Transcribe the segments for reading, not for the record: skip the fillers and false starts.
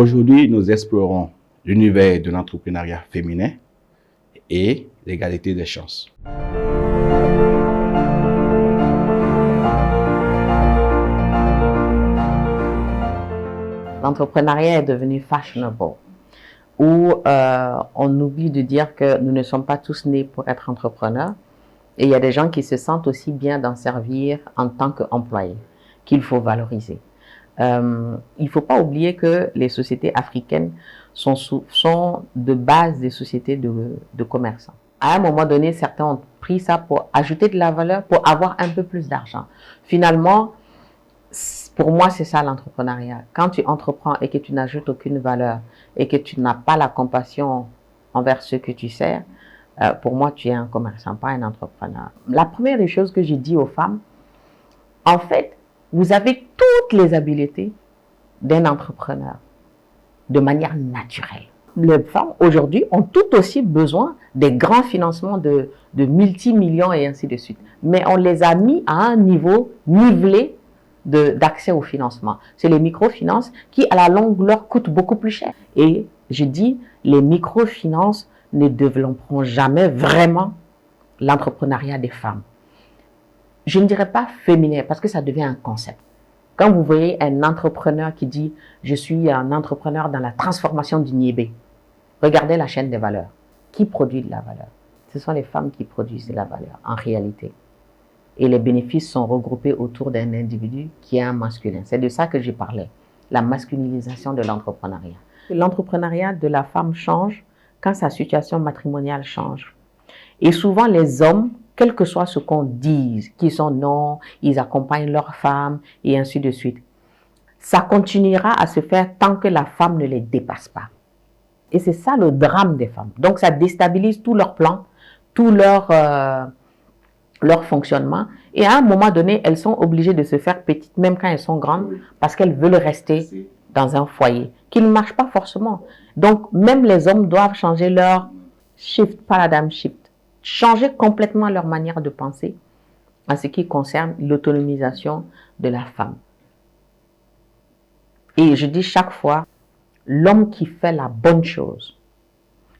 Aujourd'hui, nous explorons l'univers de l'entrepreneuriat féminin et l'égalité des chances. L'entrepreneuriat est devenu fashionable, où on oublie de dire que nous ne sommes pas tous nés pour être entrepreneurs. Et il y a des gens qui se sentent aussi bien d'en servir en tant qu'employés, qu'il faut valoriser. Il ne faut pas oublier que les sociétés africaines sont de base des sociétés de commerçants. À un moment donné, certains ont pris ça pour ajouter de la valeur, pour avoir un peu plus d'argent. Finalement, pour moi, c'est ça l'entrepreneuriat. Quand tu entreprends et que tu n'ajoutes aucune valeur et que tu n'as pas la compassion envers ceux que tu sers, pour moi, tu es un commerçant, pas un entrepreneur. La première des choses que j'ai dit aux femmes, en fait, vous avez toutes les habiletés d'un entrepreneur de manière naturelle. Les femmes, aujourd'hui, ont tout aussi besoin des grands financements de multimillions et ainsi de suite. Mais on les a mis à un niveau nivelé d'accès au financement. C'est les microfinances qui, à la longue, leur coûtent beaucoup plus cher. Et je dis, les microfinances ne développeront jamais vraiment l'entrepreneuriat des femmes. Je ne dirais pas féminin parce que ça devient un concept. Quand vous voyez un entrepreneur qui dit « je suis un entrepreneur dans la transformation du niébé », regardez la chaîne des valeurs. Qui produit de la valeur? Ce sont les femmes qui produisent de la valeur en réalité. Et les bénéfices sont regroupés autour d'un individu qui est un masculin. C'est de ça que je parlais, la masculinisation de l'entrepreneuriat. L'entrepreneuriat de la femme change quand sa situation matrimoniale change. Et souvent, les hommes, quel que soit ce qu'on dise, qu'ils sont non, ils accompagnent leurs femmes et ainsi de suite, ça continuera à se faire tant que la femme ne les dépasse pas. Et c'est ça le drame des femmes. Donc, ça déstabilise tout leur plan, tout leur fonctionnement. Et à un moment donné, elles sont obligées de se faire petites, même quand elles sont grandes, parce qu'elles veulent rester dans un foyer qui ne marche pas forcément. Donc, même les hommes doivent changer leur paradigm shift, changer complètement leur manière de penser en ce qui concerne l'autonomisation de la femme. Et je dis chaque fois, l'homme qui fait la bonne chose,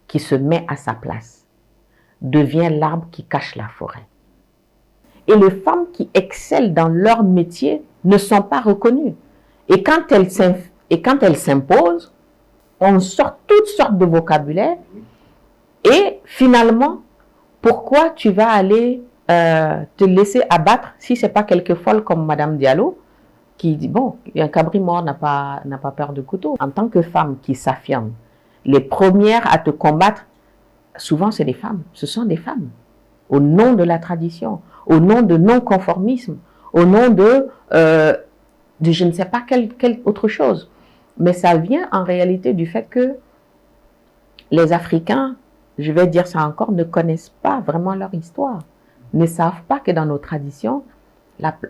qui se met à sa place, devient l'arbre qui cache la forêt. Et les femmes qui excellent dans leur métier ne sont pas reconnues. Et quand elles s'imposent, on sort toutes sortes de vocabulaire. Et finalement, pourquoi tu vas aller te laisser abattre si ce n'est pas quelque folle comme Madame Diallo qui dit, bon, un cabri mort n'a pas peur de couteau. En tant que femme qui s'affirme, les premières à te combattre, souvent c'est des femmes, ce sont des femmes. Au nom de la tradition, au nom de non-conformisme, au nom de je ne sais pas quelle autre chose. Mais ça vient en réalité du fait que les Africains, je vais dire ça encore, ne connaissent pas vraiment leur histoire, ne savent pas que dans nos traditions,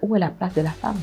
où est la place de la femme.